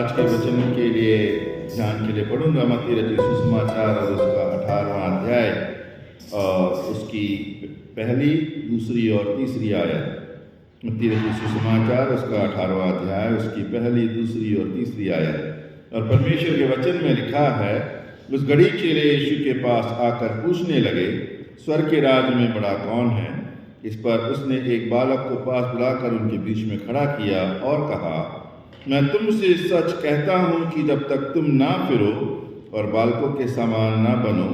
आज के वचन के लिए ध्यान के लिए पढ़ूंगा मत्ती रचित सुसमाचार और उसका 18वां अध्याय और उसकी पहली, दूसरी और तीसरी आयत। मत्ती रचित सुसमाचार उसका 18वां अध्याय, उसकी पहली, दूसरी और तीसरी आयत। और परमेश्वर के वचन में लिखा है, उस घड़ी चेले यीशु के पास आकर पूछने लगे, स्वर्ग के राज्य में बड़ा कौन है? इस पर उसने एक बालक को पास बुलाकर उनके बीच में खड़ा किया और कहा, मैं तुमसे सच कहता हूँ कि जब तक तुम ना फिरो और बालकों के समान ना बनो,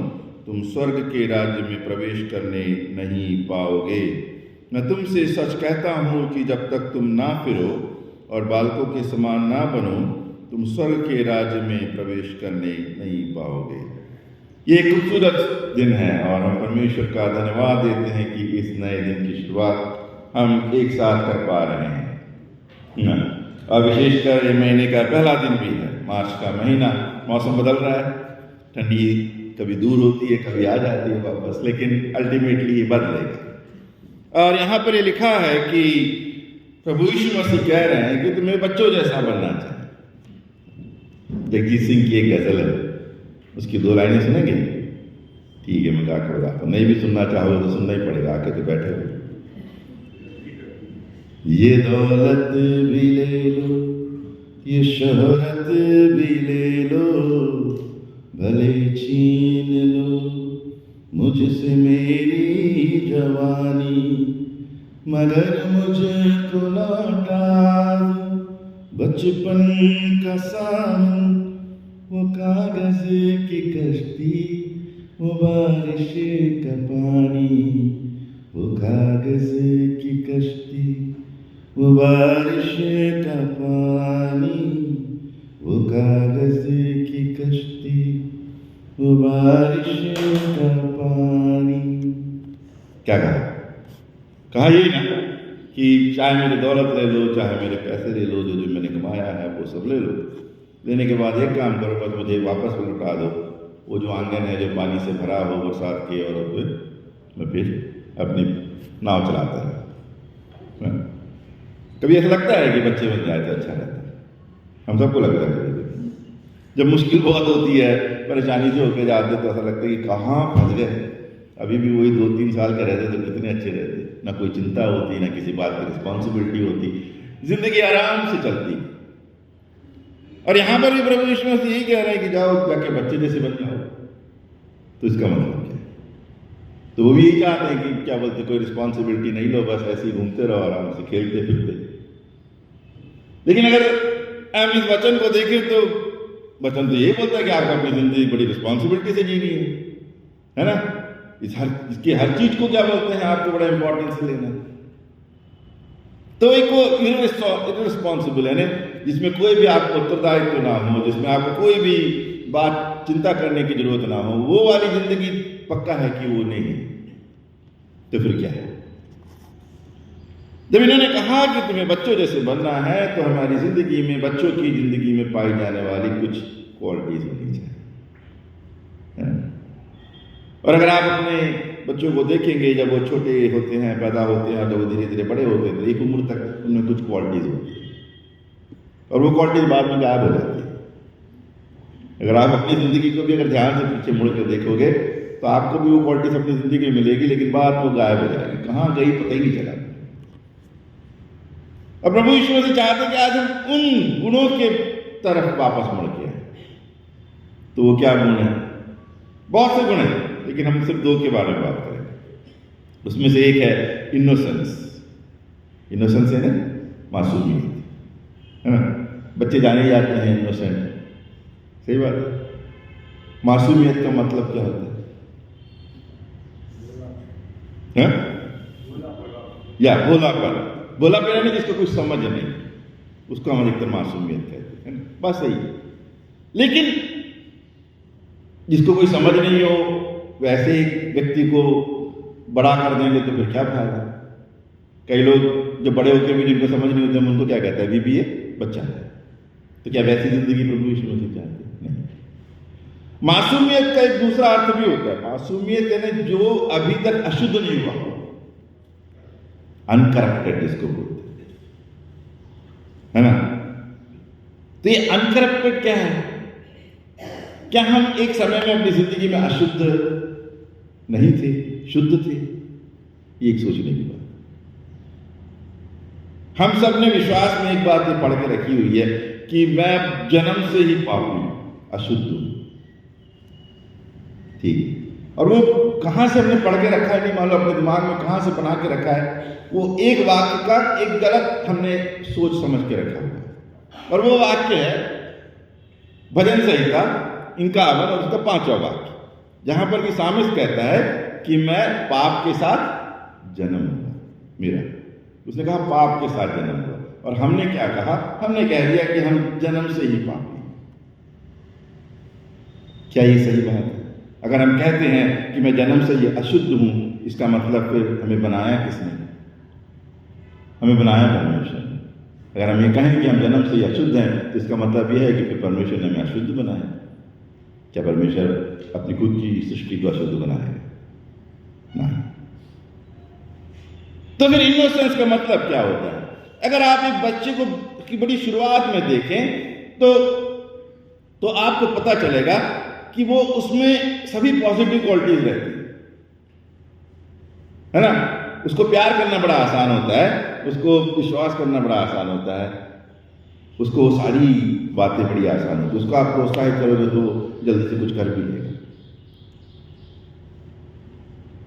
तुम स्वर्ग के राज्य में प्रवेश करने नहीं पाओगे। मैं तुमसे सच कहता हूँ कि जब तक तुम ना फिरो और बालकों के समान ना बनो, तुम स्वर्ग के राज्य में प्रवेश करने नहीं पाओगे। ये एक खूबसूरत दिन है और हम परमेश्वर का धन्यवाद देते हैं कि इस नए दिन की शुरुआत हम एक साथ कर पा रहे हैं। और विशेषकर ये महीने का पहला दिन भी है, मार्च का महीना। मौसम बदल रहा है, ठंडी कभी दूर होती है, कभी आ जाती है वापस, लेकिन अल्टीमेटली ये बदलेगा। और यहाँ पर ये लिखा है कि प्रभु यीशु मसीह कह रहे हैं कि तुम्हें बच्चों जैसा बनना चाहिए। जगजीत सिंह की एक गजल है, उसकी 2 लाइनें सुनेंगे? ठीक है, मैं गा के बताता हूँ। नहीं भी सुनना चाहोगे तो सुनना ही पड़ेगा, आके तो बैठे हो। ये दौलत भी ले लो, ये शोहरत भी ले लो, भले छीन लो मुझसे मेरी जवानी, मगर मुझको लौटा बचपन का सावन, वो कागज की कश्ती, वो बारिश का पानी, वो कागज की कश्ती, वो बारिश का पानी, वो कागज की कश्ती, वो बारिश का पानी। क्या कहा यही ना कि चाहे मेरी दौलत ले लो, चाहे मेरे पैसे ले लो, जो जो मैंने कमाया है वो सब ले लो। लेने के बाद एक काम करो, बस मुझे वापस लौटा दो। वो जो आंगन है जो पानी से भरा हो बरसात के, और मैं फिर अपनी नाव चलाता है। कभी ऐसा लगता है कि बच्चे बन जाए तो अच्छा रहता है? हम सबको लगता है। जब मुश्किल बहुत होती है, परेशानी से होकर जाते तो ऐसा लगता है कि कहाँ फंस गए। अभी भी वही 2-3 साल के रहते तो कितने अच्छे रहते, ना कोई चिंता होती, ना किसी बात की रिस्पॉन्सिबिलिटी होती, जिंदगी आराम से चलती। और यहाँ पर भी प्रभु यीशु मसीह यही कह रहे हैं कि जाओ जाके बच्चे जैसे बन जाओ। तो इसका मतलब क्या है? तो वो भी यही चाहते हैं कि क्या बोलते, कोई रिस्पॉन्सिबिलिटी नहीं लो, बस ऐसे ही घूमते रहो, आराम से खेलते फिरते। लेकिन अगर हम इस वचन को देखें तो वचन तो ये बोलता है कि आपको अपनी जिंदगी बड़ी रिस्पॉन्सिबिलिटी से जीनी है ना? इसकी हर चीज को क्या बोलते हैं, आपको बड़ा इंपॉर्टेंस से लेना। तो एक वो इररिस्पॉन्सिबल है ना, जिसमें कोई भी आपको उत्तरदायित्व ना हो, जिसमें आपको कोई भी बात चिंता करने की जरूरत ना हो, वो वाली जिंदगी पक्का है कि वो नहीं है। तो फिर क्या है? जब इन्होंने कहा कि तुम्हें बच्चों जैसे बनना है, तो हमारी जिंदगी में, बच्चों की जिंदगी में पाई जाने वाली कुछ क्वालिटीज होनी चाहिए। और अगर आप अपने बच्चों को देखेंगे, जब वो छोटे होते हैं, पैदा होते हैं, जब वो धीरे धीरे बड़े होते हैं, तो एक उम्र तक उनमें कुछ क्वालिटीज होती है और वो क्वालिटीज बाद में गायब हो जाती है। अगर आप अपनी जिंदगी को भी अगर ध्यान से पीछे मुड़ कर देखोगे तो आपको भी वो क्वालिटीज अपनी जिंदगी में मिलेगी, लेकिन बाद में वो गायब हो जाएगी, कहाँ गई पता ही नहीं चला। और प्रभु यीशु मसीह चाहते हैं कि आज हम उन गुणों के तरफ वापस मुड़ के आए। तो वो क्या गुण है? बहुत से गुण हैं, लेकिन हम सिर्फ 2 के बारे में बात करेंगे। उसमें से एक है इनोसेंस। इनोसेंस है ना, मासूमियत, है ना? बच्चे जाने जाते हैं इनोसेंट, सही बात है। मासूमियत का मतलब क्या होता है? या भोलापन। भोलापन यानी जिसको कुछ समझ नहीं, उसको हम अधिकतर मासूमियत कहते हैं, बस सही। लेकिन जिसको कोई समझ नहीं हो, वैसे व्यक्ति को बड़ा कर देंगे तो फिर क्या फायदा? कई लोग जो बड़े होकर भी जिनको समझ नहीं होते, हम उनको क्या कहते हैं? अभी भी ये बच्चा है। तो क्या वैसी जिंदगी प्रभु यीशु मसीह चाहते हैं? नहीं। मासूमियत का एक दूसरा अर्थ भी होता है। मासूमियत यानी जो अभी तक अशुद्ध नहीं हुआ, अनकरप्टेड जिसको बोलते हैं, है ना? तो ये अनकरप्टेड क्या है? क्या हम एक समय में अपनी जिंदगी में अशुद्ध नहीं थे, शुद्ध थे? ये एक सोचने की बात। हम सब ने विश्वास में एक बात ये पढ़ के रखी हुई है कि मैं जन्म से ही पापी हूं, अशुद्ध हूं। ठीक, और वो कहां से हमने पढ़ के रखा है नहीं मालूम, अपने दिमाग में कहां से बना के रखा है। वो एक वाक्य का एक गलत हमने सोच समझ के रखा हुआ है, और वो वाक्य है भजन संहिता 51 और उसका 5वां वाक्य, जहां पर कि सामिस्ट कहता है कि मैं पाप के साथ जन्म हुआ मेरा। उसने कहा पाप के साथ जन्म हुआ, और हमने क्या कहा? हमने कह दिया कि हम जन्म से ही पापी हैं। क्या ये सही बात है? अगर हम कहते हैं कि मैं जन्म से ही अशुद्ध हूं, इसका मतलब फिर हमें बनाया किसने? हमें बनाया परमेश्वर ने। अगर हम ये कहें कि हम जन्म से ही अशुद्ध हैं, तो इसका मतलब यह है कि फिर परमेश्वर ने हमें अशुद्ध बनाया। क्या परमेश्वर अपनी खुद की सृष्टि को अशुद्ध बनाएगा? नहीं। तो फिर इनोसेंस का मतलब क्या होता है? अगर आप एक बच्चे को की बड़ी शुरुआत में देखें तो आपको पता चलेगा कि वो उसमें सभी पॉजिटिव क्वालिटीज रहती है ना। उसको प्यार करना बड़ा आसान होता है, उसको विश्वास करना बड़ा आसान होता है, उसको सारी बातें बड़ी आसान होती है। उसको आप प्रोत्साहित करोगे तो जल्दी से कुछ कर भी लेगा।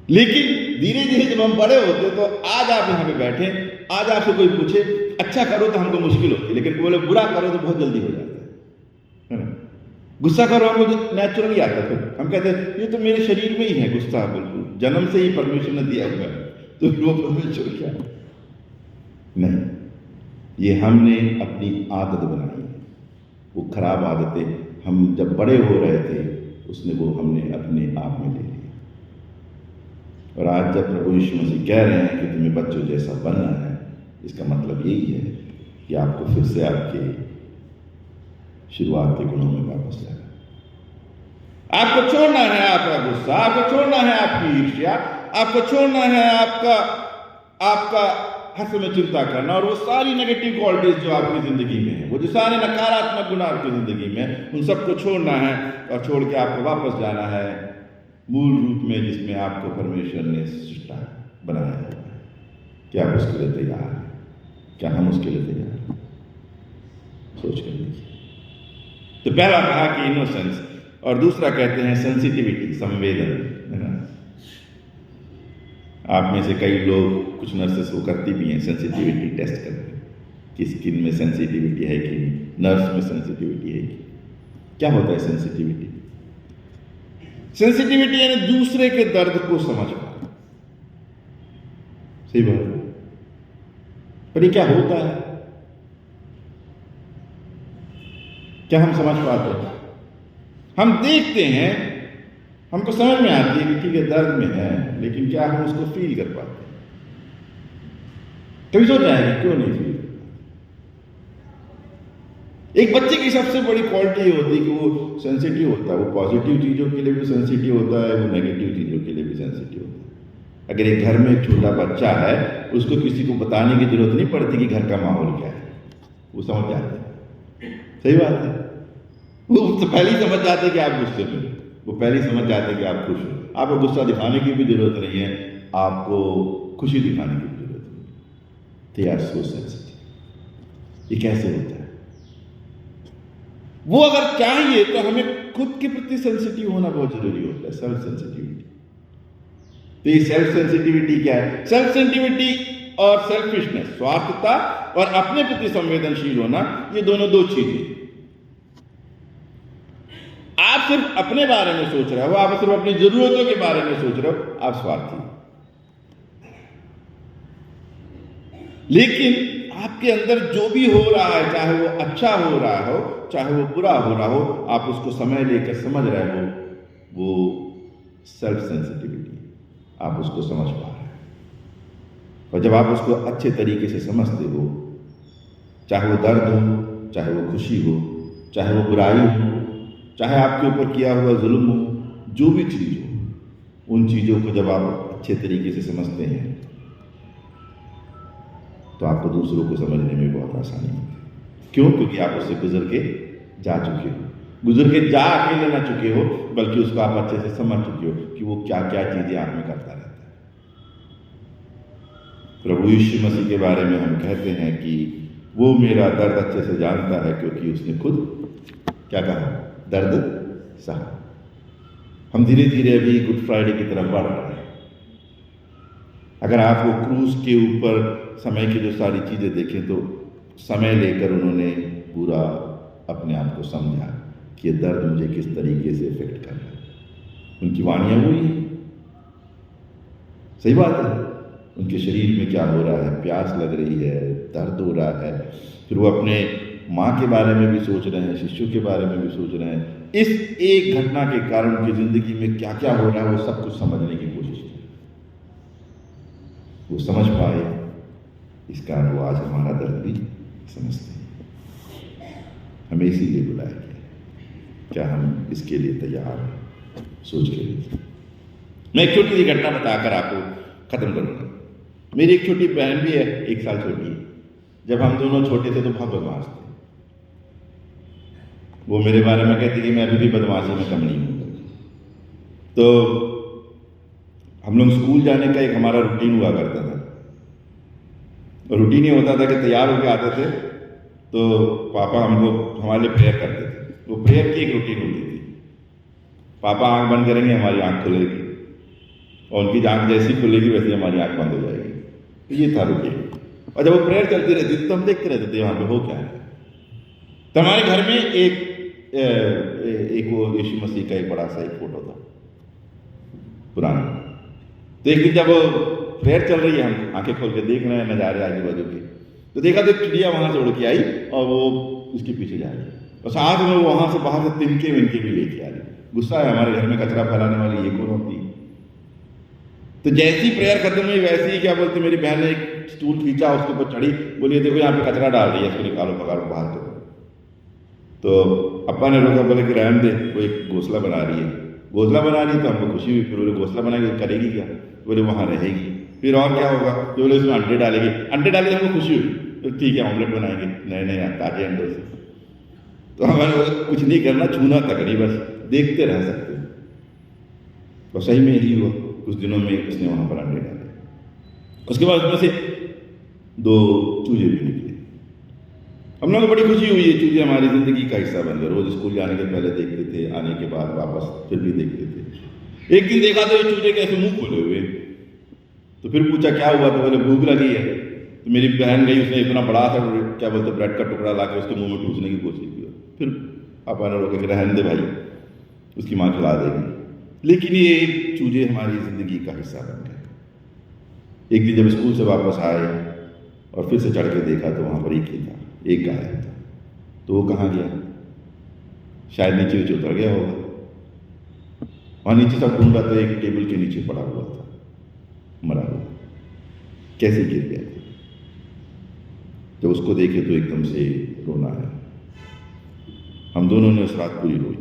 लेकिन धीरे धीरे जब हम बड़े होते तो आज आप यहां पे बैठे, आज आपसे कोई पूछे अच्छा करो तो हमको मुश्किल होती है, लेकिन बोले बुरा करो तो बहुत जल्दी हो जाता है ना। गुस्सा करो हमको नेचुरली आता है, फिर हम कहते हैं ये तो मेरे शरीर में ही है गुस्सा, बिल्कुल जन्म से ही परमेश्वर ने दिया हुआ है, तो वो परमेश्वर क्या है? नहीं, ये हमने अपनी आदत बनाई है। वो खराब आदतें हम जब बड़े हो रहे थे उसने वो हमने अपने आप में ले लिया। और आज जब प्रभु यीशु मसीह कह रहे हैं कि तुम्हें बच्चों जैसा बनना है, इसका मतलब यही है कि आपको फिर से आपके शुरुआत के गुणों में वापस जाना। आपको छोड़ना है आपका गुस्सा, आपको छोड़ना है आपकी ईर्ष्या, आपको छोड़ना है आपका हर समय चिंता करना, और वो सारी नेगेटिव क्वालिटीज जो आपकी जिंदगी में है, वो जो सारे नकारात्मक गुण आपकी जिंदगी में, उन सबको छोड़ना है और छोड़ के आपको वापस जाना है मूल रूप में जिसमें आपको परमेश्वर ने सृष्टा बनाया हुआ है। क्या आप उसके लिए तैयार हैं? क्या हम उसके लिए तैयार हैं? सोच कर देखिए। तो पहला कहा कि इनोसेंस, और दूसरा कहते हैं सेंसिटिविटी, संवेदन, है ना। आप में से कई लोग, कुछ नर्सेस वो करती भी हैं, सेंसिटिविटी टेस्ट करते हैं कि स्किन में सेंसिटिविटी है कि नहीं, नर्व्स में सेंसिटिविटी है कि। क्या होता है सेंसिटिविटी? सेंसिटिविटी यानी दूसरे के दर्द को समझ पाना। सही बात है, पर ये क्या होता है? क्या हम समझ पाते हैं? हम देखते हैं, हमको समझ में आती है कि ठीक है दर्द में है, लेकिन क्या हम उसको फील कर पाते हैं? कभी सोचा है क्यों नहीं फील? एक बच्चे की सबसे बड़ी क्वालिटी ये होती है कि वो सेंसिटिव होता है। वो पॉजिटिव चीज़ों के लिए भी सेंसिटिव होता है, वो नेगेटिव चीज़ों के लिए भी सेंसिटिव होता है। अगर एक घर में एक छोटा बच्चा है, उसको किसी को बताने की जरूरत नहीं पड़ती कि घर का माहौल क्या है, वो समझ जाते हैं। सही बात है, वो तो पहले ही समझ जाते हैं कि आप गुस्से में, वो पहले ही समझ जाते हैं कि आप खुश हो। आपको गुस्सा दिखाने की भी जरूरत नहीं है, आपको खुशी दिखाने की भी जरूरत नहीं। They are so sensitive. ये कैसे होता है? वो अगर चाहिए तो हमें खुद के प्रति सेंसिटिव होना बहुत जरूरी होता है, सेल्फ सेंसिटिविटी। तो ये सेल्फ सेंसिटिविटी क्या है? सेल्फ सेंसिटिविटी और सेल्फिशनेस, स्वार्थता और अपने प्रति संवेदनशील होना, ये दोनों दो चीजें। आप सिर्फ अपने बारे में सोच रहे हो, आप सिर्फ अपनी जरूरतों के बारे में सोच रहे हो, आप स्वार्थी। लेकिन आपके अंदर जो भी हो रहा है, चाहे वो अच्छा हो रहा हो, चाहे वो बुरा हो रहा हो, आप उसको समय लेकर समझ रहे हो, वो सेल्फ सेंसिटिविटी, आप उसको समझ पा रहे हैं। और जब आप उसको अच्छे तरीके से समझते हो, चाहे वो दर्द हो, चाहे वो खुशी हो, चाहे वो बुराई हो, चाहे आपके ऊपर किया हुआ जुल्म हो, जो भी चीज़ हो, उन चीज़ों को जब आप अच्छे तरीके से समझते हैं तो आपको दूसरों को समझने में बहुत आसानी होती है। क्यों? क्योंकि आप उससे गुजर के जा चुके हो, गुजर के जा अकेले ना चुके हो, बल्कि उसको आप अच्छे से समझ चुके हो कि वो क्या क्या चीजें आप में करता रहता है। प्रभु यीशु मसीह के बारे में हम कहते हैं कि वो मेरा दर्द अच्छे से जानता है, क्योंकि उसने खुद क्या कहा? दर्द सहा। हम धीरे धीरे अभी गुड फ्राइडे की तरफ बढ़ रहे हैं। अगर आप वो क्रूज के ऊपर समय की जो सारी चीजें देखें तो समय लेकर उन्होंने पूरा अपने आप को समझा कि ये दर्द मुझे किस तरीके से इफेक्ट कर रहा है। उनकी वाणियां वही हैं, सही बात है। उनके शरीर में क्या हो रहा है? प्यास लग रही है, दर्द हो रहा है। फिर वो अपने माँ के बारे में भी सोच रहे हैं, शिष्यों के बारे में भी सोच रहे हैं। इस एक घटना के कारण उनकी जिंदगी में क्या क्या हो रहा है वो सब कुछ समझने की कोशिश की। वो समझ पाए, इस कारण वो आज हमारा दर्द भी समझते हैं। हमें इसीलिए बुलाया गया। क्या हम इसके लिए तैयार हैं? सोच के लिए मैं एक छोटी सी घटना बताकर आपको खत्म करूंगा। मेरी एक छोटी बहन भी है, 1 साल छोटी है। जब हम दोनों छोटे थे तो बहुत बदमाश थे। वो मेरे बारे में कहती कि मैं अभी भी बदमाशी में कम नहीं हूं। तो हम लोग स्कूल जाने का एक हमारा रूटीन हुआ करता था। रूटीन ये होता था कि तैयार होकर आते थे तो पापा हमको हमारे लिए प्रेयर करते थे। वो प्रेयर की एक रूटीन होती थी। पापा आंख बंद करेंगे, हमारी आंख खुलेगी, और उनकी आंख जैसी खुलेगी वैसे हमारी आंख बंद हो जाएगी। तो ये था रूटीन। और जब वो प्रेयर चलती रहती थी तो हम देखते रहते थे वहां पे हो क्या है। तो हमारे घर में एक वो यीशु मसीह का एक बड़ा सा एक फोटो था पुराना। तो एक दिन जब प्रेयर चल रही है, हम आंखें खोल के देख रहे हैं नजारे आजू बाजू के, तो देखा तो चिड़िया वहां से उड़ के आई और वो उसके पीछे जा रही है, और साथ में वो वहां से बाहर से तिनके विनके भी लेके आ रही। गुस्सा है, हमारे घर में कचरा फैलाने वाली ये कौन होती है। तो जैसी प्रेयर खत्म हुई वैसे ही क्या बोलते मेरी बहन ने एक स्टूल खींचा, उसके ऊपर चढ़ी, बोली देखो यहाँ पे कचरा डाल रही है, इसको निकालो, पकालो बाहर करो। तो अप्पा ने रोका, बोले कि रहने दे, वो एक घोंसला बना रही है। घोंसला बना रही है तो हमको खुशी हुई। फिर बोले घोंसला बनाएगी तो करेगी क्या? बोले वहां रहेगी। फिर और क्या होगा? तो बोले उसमें अंडे डालेगी। अंडे डाले तो हमको खुशी हुई, तो ठीक है ऑमलेट बनाएंगे नए नए ताजे अंडों से। तो हमारे कुछ नहीं करना, छूना तक नहीं, बस देखते रह सकते। तो सही में यही हुआ। कुछ दिनों में उसने वहां पर अंडे डाले। उसके बाद उसमें से 2 चूजे भी निकले। हम लोगों को बड़ी खुशी हुई। ये चूजे हमारी जिंदगी का हिस्सा बन गए। रोज स्कूल जाने के पहले देखते थे, आने के बाद वापस फिर भी देखते थे। एक दिन देखा तो ये चूजे कैसे मुंह खोले हुए। तो फिर पूछा क्या हुआ? तो बोले भूख लगी है। तो मेरी बहन गई, उसने इतना बड़ा सा क्या बोलते ब्रेड का टुकड़ा ला के उसके मुंह में ठूसने की कोशिश की। फिर पापा ने रोके कि रहने दे भाई, उसकी माँ खिला देगी। लेकिन ये चूजे हमारी जिंदगी का हिस्सा बन गए। एक दिन जब स्कूल से वापस आए और फिर से चढ़ के देखा तो वहां पर एक ही था, एक गायब था। तो वो कहाँ गया? शायद नीचे उतर गया होगा। वहां नीचे सब ढूंढा तो एक टेबल के नीचे पड़ा हुआ था, मरा हुआ। कैसे गिर गया? जब उसको देखे तो एकदम से रोना आया। हम दोनों ने उस रात पूरी रोई।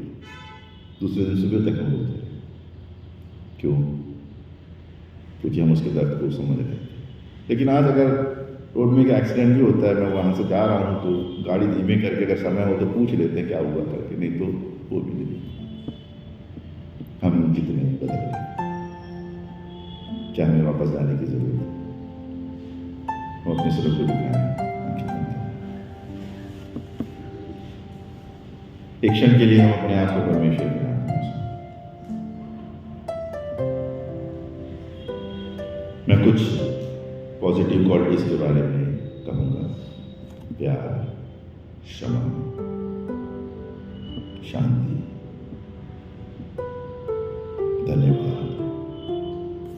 दूसरे दिन सुबह तक हम रोते। क्यों? क्योंकि हम उसके दर्द को समझ रहे थे। लेकिन आज अगर रोड में एक एक्सीडेंट भी होता है, मैं वहां से जा रहा हूं तो गाड़ी धीमे करके अगर समय हो तो पूछ लेते हैं क्या हुआ करके, नहीं तो वो भी नहीं। हम कितने बदल गए। क्या हमें वापस जाने की जरूरत है? हम अपने सिर को दिखाएं। एक क्षण के लिए हम अपने आप को परमेश्वर में मैं कुछ पॉजिटिव क्वालिटीज के बारे में कहूंगा। प्यार, क्षमा, शांति, धन्यवाद,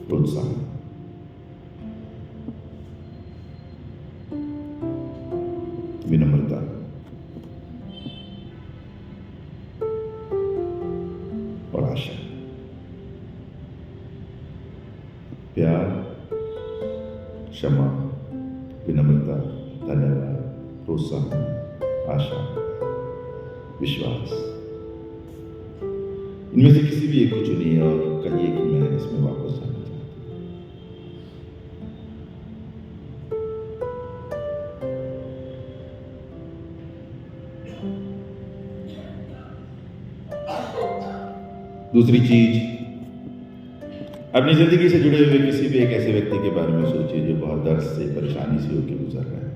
प्रोत्साहन, विनम्रता, और आशा। प्यार, क्षमा, विनम्रता, धन्यवाद, प्रोत्साहन, आशा, विश्वास। इनमें से किसी भी एक को चुनिए और कहिए कि मैं इसमें वापस जाना चाहता हूं। दूसरी चीज, अपनी जिंदगी से जुड़े हुए किसी भी एक ऐसे व्यक्ति के बारे में सोचिए जो बहुत दर्द से, परेशानी से होकर गुजर रहा है,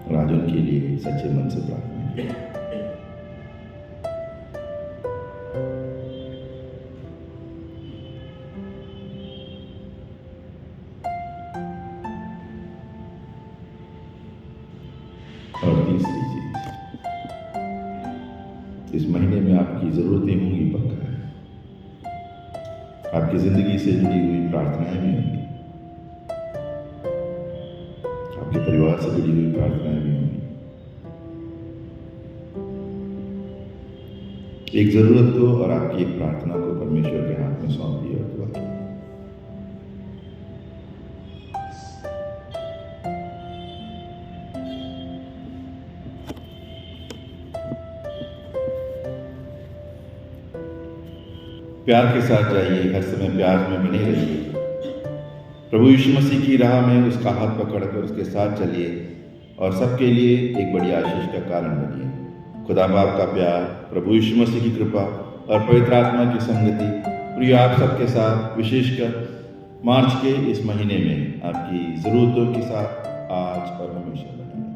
और आज उनके लिए सच्चे मन से प्रार्थना कीजिए। और तीसरी चीज, इस महीने में आपकी जरूरतें होंगी, पक्का है। आपकी जिंदगी से जुड़ी हुई प्रार्थनाएं भी होंगी, आपके परिवार से जुड़ी हुई प्रार्थनाएं भी होंगी। एक जरूरत को और आपकी एक प्रार्थना को परमेश्वर के हाथ में सौंप दिया और दुआ की। प्यार के साथ जाइए, हर समय प्यार में बने रहिए। प्रभु यीशु मसीह की राह में उसका हाथ पकड़कर उसके साथ चलिए और सबके लिए एक बड़ी आशीष का कारण बनिए। खुदा बाप का प्यार, प्रभु यीशु मसीह की कृपा और पवित्र आत्मा की संगति प्रिय आप सबके साथ, विशेषकर मार्च के इस महीने में आपकी जरूरतों के साथ आज और हमेशा बनी।